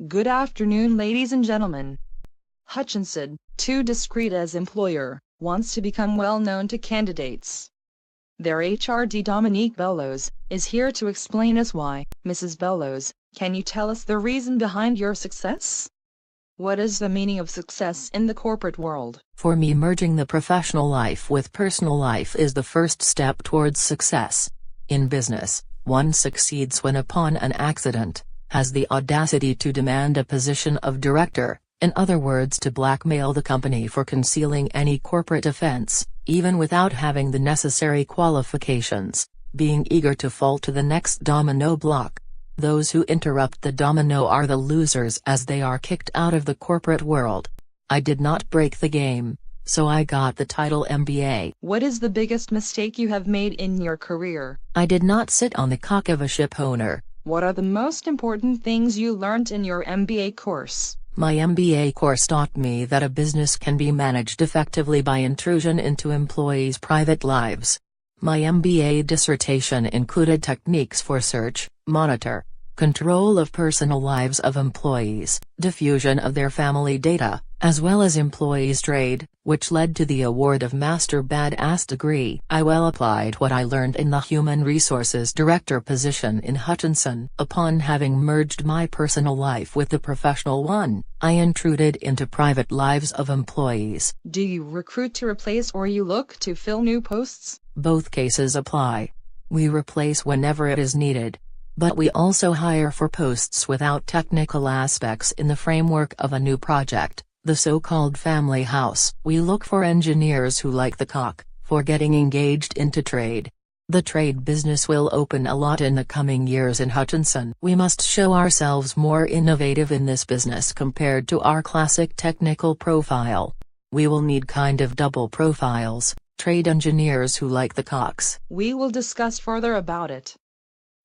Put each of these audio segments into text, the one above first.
Good afternoon, ladies and gentlemen. Hutchinson, too discreet as employer, wants to become well known to candidates. Their HRD Dominique Bellos is here to explain us why. Mrs. Bellos, can you tell us the reason behind your success? What is the meaning of success in the corporate world? For me, merging the professional life with personal life is the first step towards success. In business, one succeeds when upon an accident, has the audacity to demand a position of director, in other words to blackmail the company for concealing any corporate offense, even without having the necessary qualifications, being eager to fall to the next domino block. Those who interrupt the domino are the losers as they are kicked out of the corporate world. I did not break the game, so I got the title MBA. What is the biggest mistake you have made in your career? I did not sit on the cock of a ship owner. What are the most important things you learned in your MBA course? My MBA course taught me that a business can be managed effectively by intrusion into employees' private lives. My MBA dissertation included techniques for search, monitor, control of personal lives of employees, diffusion of their family data, as well as employees' trade, which led to the award of Master Badass degree. I well applied what I learned in the Human Resources Director position in Hutchinson. Upon having merged my personal life with the professional one, I intruded into private lives of employees. Do you recruit to replace or you look to fill new posts? Both cases apply. We replace whenever it is needed. But we also hire for posts without technical aspects in the framework of a new project, the so-called family house. We look for engineers who like the cock, for getting engaged into trade. The trade business will open a lot in the coming years in Hutchinson. We must show ourselves more innovative in this business compared to our classic technical profile. We will need kind of double profiles, trade engineers who like the cocks. We will discuss further about it.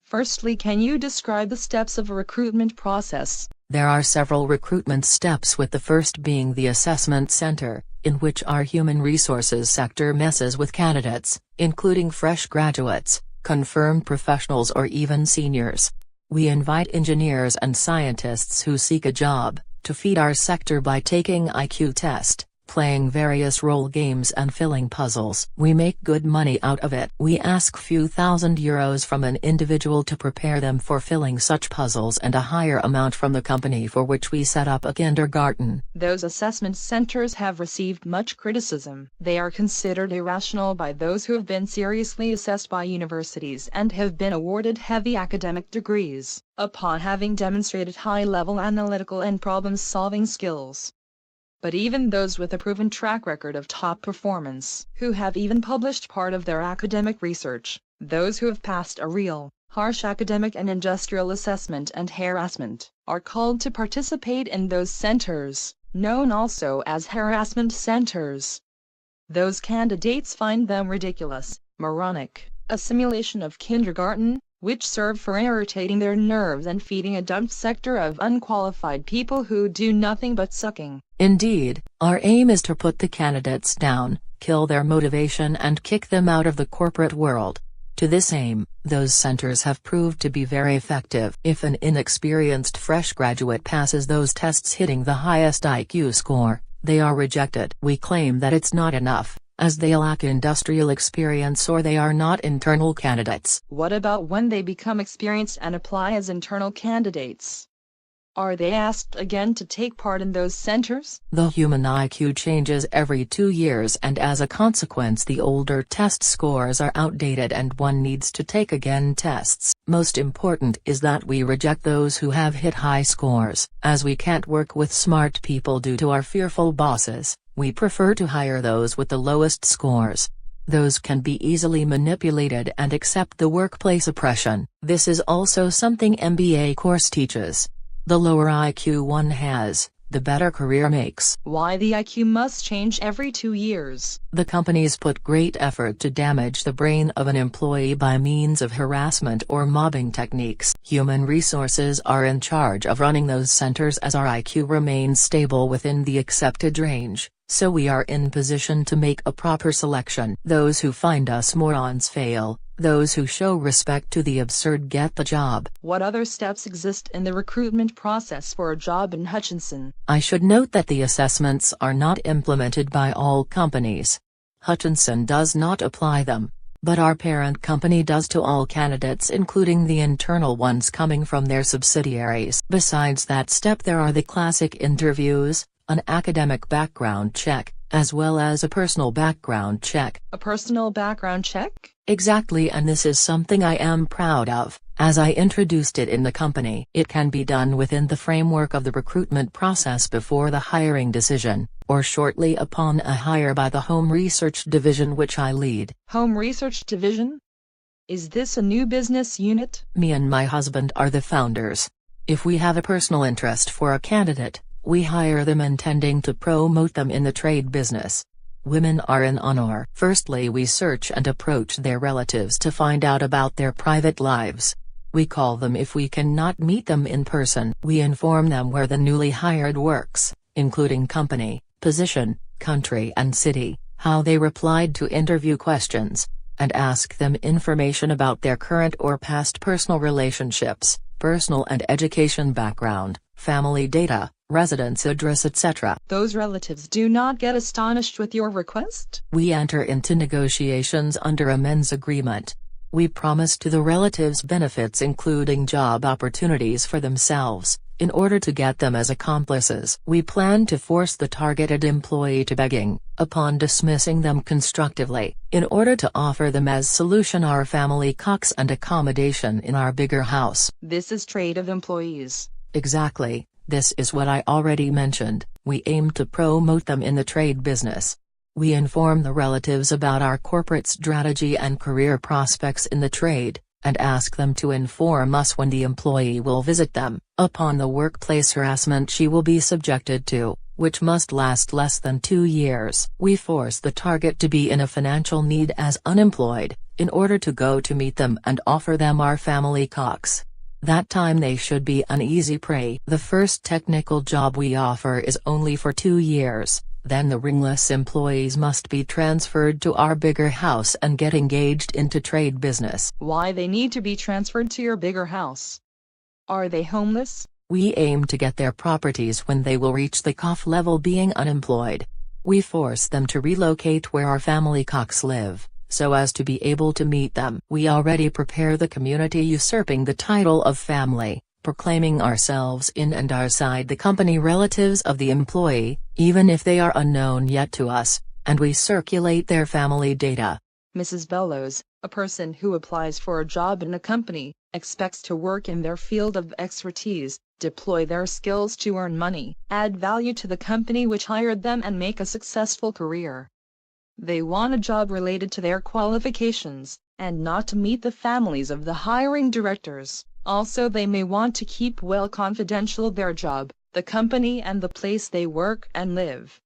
Firstly, can you describe the steps of a recruitment process? There are several recruitment steps, with the first being the assessment center, in which our human resources sector messes with candidates, including fresh graduates, confirmed professionals or even seniors. We invite engineers and scientists who seek a job, to feed our sector by taking IQ test, playing various role games and filling puzzles. We make good money out of it. We ask few thousand euros from an individual to prepare them for filling such puzzles and a higher amount from the company for which we set up a kindergarten. Those assessment centers have received much criticism. They are considered irrational by those who have been seriously assessed by universities and have been awarded heavy academic degrees, upon having demonstrated high-level analytical and problem-solving skills. But even those with a proven track record of top performance, who have even published part of their academic research, those who have passed a real, harsh academic and industrial assessment and harassment, are called to participate in those centers, known also as harassment centers. Those candidates find them ridiculous, moronic, a simulation of kindergarten, which serve for irritating their nerves and feeding a dump sector of unqualified people who do nothing but sucking. Indeed, our aim is to put the candidates down, kill their motivation and kick them out of the corporate world. To this aim, those centers have proved to be very effective. If an inexperienced fresh graduate passes those tests hitting the highest IQ score, they are rejected. We claim that it's not enough, as they lack industrial experience or they are not internal candidates. What about when they become experienced and apply as internal candidates? Are they asked again to take part in those centers? The human IQ changes every 2 years, and as a consequence the older test scores are outdated and one needs to take again tests. Most important is that we reject those who have hit high scores. As we can't work with smart people due to our fearful bosses, we prefer to hire those with the lowest scores. Those can be easily manipulated and accept the workplace oppression. This is also something MBA course teaches. The lower IQ one has, the better career makes. Why the IQ must change every 2 years? The companies put great effort to damage the brain of an employee by means of harassment or mobbing techniques. Human resources are in charge of running those centers as our IQ remains stable within the accepted range. so we are in position to make a proper selection. Those who find us morons fail, those who show respect to the absurd get the job. What other steps exist in the recruitment process for a job in Hutchinson? I should note that the assessments are not implemented by all companies. Hutchinson does not apply them, but our parent company does to all candidates, including the internal ones coming from their subsidiaries. Besides that step, there are the classic interviews, an academic background check, as well as a personal background check. A personal background check? Exactly, and this is something I am proud of, as I introduced it in the company. It can be done within the framework of the recruitment process before the hiring decision, or shortly upon a hire by the Home Research Division, which I lead. Home Research Division? Is this a new business unit? Me and my husband are the founders. If we have a personal interest for a candidate, we hire them intending to promote them in the trade business. Women are in honor. Firstly, we search and approach their relatives to find out about their private lives. We call them if we cannot meet them in person. We inform them where the newly hired works, including company, position, country and city, how they replied to interview questions, and ask them information about their current or past personal relationships, personal and education background, family data, residence address, etc. Those relatives do not get astonished with your request? We enter into negotiations under a men's agreement. We promise to the relatives benefits, including job opportunities for themselves, in order to get them as accomplices. We plan to force the targeted employee to begging, upon dismissing them constructively, in order to offer them as solution our family cocks and accommodation in our bigger house. This is trade of employees. Exactly. This is what I already mentioned. We aim to promote them in the trade business. We inform the relatives about our corporate strategy and career prospects in the trade, and ask them to inform us when the employee will visit them, upon the workplace harassment she will be subjected to, which must last less than 2 years. We force the target to be in a financial need as unemployed, in order to go to meet them and offer them our family cocks. That time they should be an easy prey. The first technical job we offer is only for 2 years, then the ringless employees must be transferred to our bigger house and get engaged into trade business. Why they need to be transferred to your bigger house? Are they homeless? We aim to get their properties when they will reach the COF level being unemployed. We force them to relocate where our family cocks live, so as to be able to meet them. We already prepare the community usurping the title of family, proclaiming ourselves in and outside the company relatives of the employee, even if they are unknown yet to us, and we circulate their family data. Mrs. Bellos, a person who applies for a job in a company, expects to work in their field of expertise, deploy their skills to earn money, add value to the company which hired them and make a successful career. They want a job related to their qualifications, and not to meet the families of the hiring directors. Also, they may want to keep well confidential their job, the company and the place they work and live.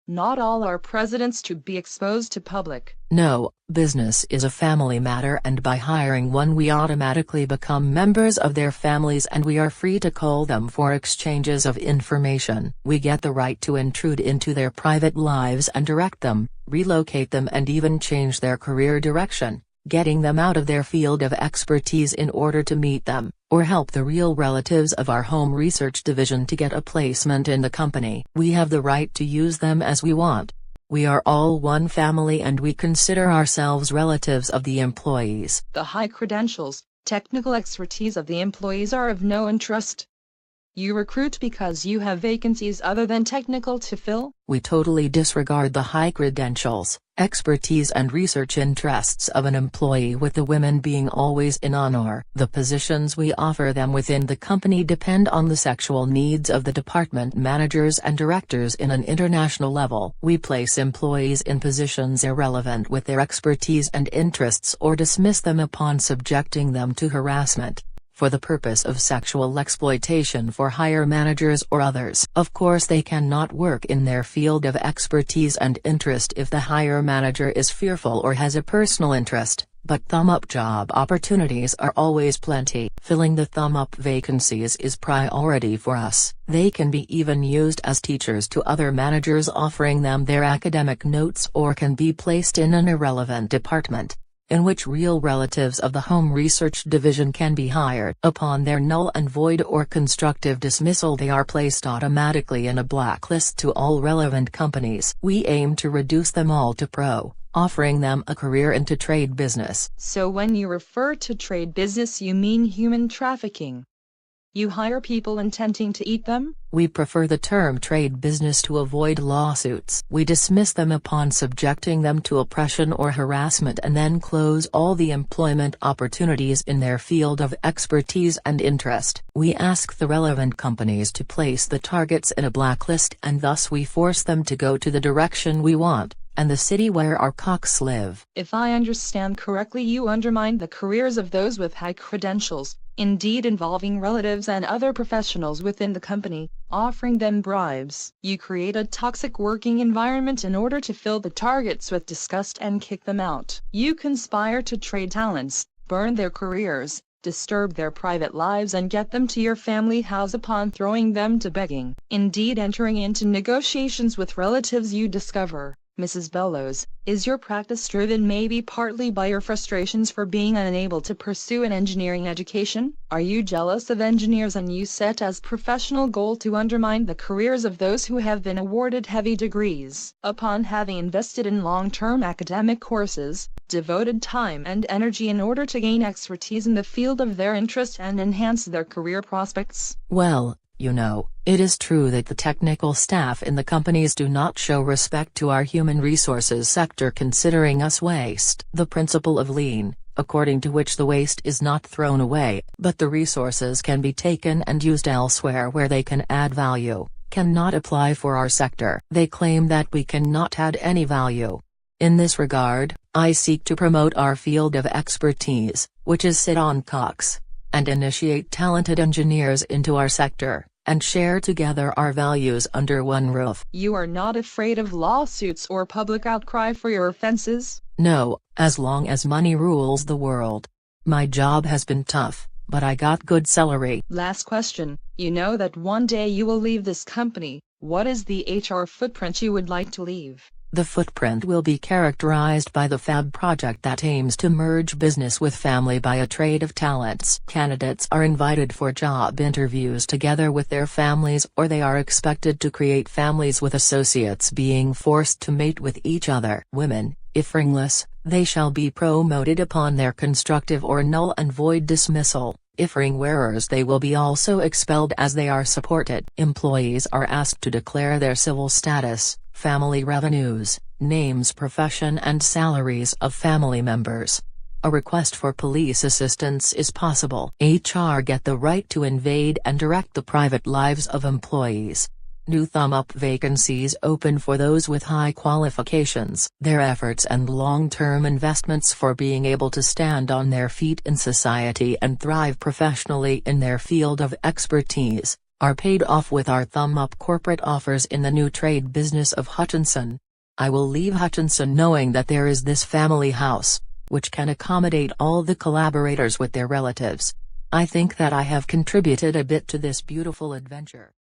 Not all are presidents to be exposed to public. No, business is a family matter, and by hiring one we automatically become members of their families and we are free to call them for exchanges of information. We get the right to intrude into their private lives and direct them, relocate them and even change their career direction, getting them out of their field of expertise in order to meet them, or help the real relatives of our Home Research Division to get a placement in the company. We have the right to use them as we want. We are all one family and we consider ourselves relatives of the employees. The high credentials, technical expertise of the employees are of no interest. You recruit because you have vacancies other than technical to fill? We totally disregard the high credentials, expertise and research interests of an employee, with the women being always in honor. The positions we offer them within the company depend on the sexual needs of the department managers and directors in an international level. We place employees in positions irrelevant with their expertise and interests or dismiss them upon subjecting them to harassment, for the purpose of sexual exploitation for higher managers or others. Of course, they cannot work in their field of expertise and interest if the higher manager is fearful or has a personal interest, but thumb-up job opportunities are always plenty. Filling the thumb-up vacancies is priority for us. They can be even used as teachers to other managers offering them their academic notes, or can be placed in an irrelevant department, in which real relatives of the home research division can be hired. Upon their null and void or constructive dismissal, they are placed automatically in a blacklist to all relevant companies. We aim to reduce them all to pro, offering them a career into trade business. So when you refer to trade business, you mean human trafficking? You hire people intending to eat them? We prefer the term trade business to avoid lawsuits. We dismiss them upon subjecting them to oppression or harassment, and then close all the employment opportunities in their field of expertise and interest. We ask the relevant companies to place the targets in a blacklist, and thus we force them to go to the direction we want, and the city where our cocks live. If I understand correctly, you undermine the careers of those with high credentials, indeed involving relatives and other professionals within the company, offering them bribes. You create a toxic working environment in order to fill the targets with disgust and kick them out. You conspire to trade talents, burn their careers, disturb their private lives, and get them to your family house upon throwing them to begging. Indeed, entering into negotiations with relatives, you discover, Mrs. Bellos, is your practice driven maybe partly by your frustrations for being unable to pursue an engineering education? Are you jealous of engineers and you set as professional goal to undermine the careers of those who have been awarded heavy degrees? Upon having invested in long-term academic courses, devoted time and energy in order to gain expertise in the field of their interest and enhance their career prospects? Well, you know, it is true that the technical staff in the companies do not show respect to our human resources sector, considering us waste. The principle of lean, according to which the waste is not thrown away, but the resources can be taken and used elsewhere where they can add value, cannot apply for our sector. They claim that we cannot add any value. In this regard, I seek to promote our field of expertise, which is sit on cocks, and initiate talented engineers into our sector, and share together our values under one roof. You are not afraid of lawsuits or public outcry for your offenses? No, as long as money rules the world. My job has been tough, but I got good salary. Last question. You know that one day you will leave this company. What is the HR footprint you would like to leave? The footprint will be characterized by the FAB project that aims to merge business with family by a trade of talents. Candidates are invited for job interviews together with their families, or they are expected to create families with associates being forced to mate with each other. Women, if ringless, they shall be promoted upon their constructive or null and void dismissal. If ring wearers, they will be also expelled as they are supported. Employees are asked to declare their civil status, family revenues, names, profession and salaries of family members. A request for police assistance is possible. HR get the right to invade and direct the private lives of employees. New thumb-up vacancies open for those with high qualifications. Their efforts and long-term investments for being able to stand on their feet in society and thrive professionally in their field of expertise, are paid off with our thumb-up corporate offers in the new trade business of Hutchinson. I will leave Hutchinson knowing that there is this family house, which can accommodate all the collaborators with their relatives. I think that I have contributed a bit to this beautiful adventure.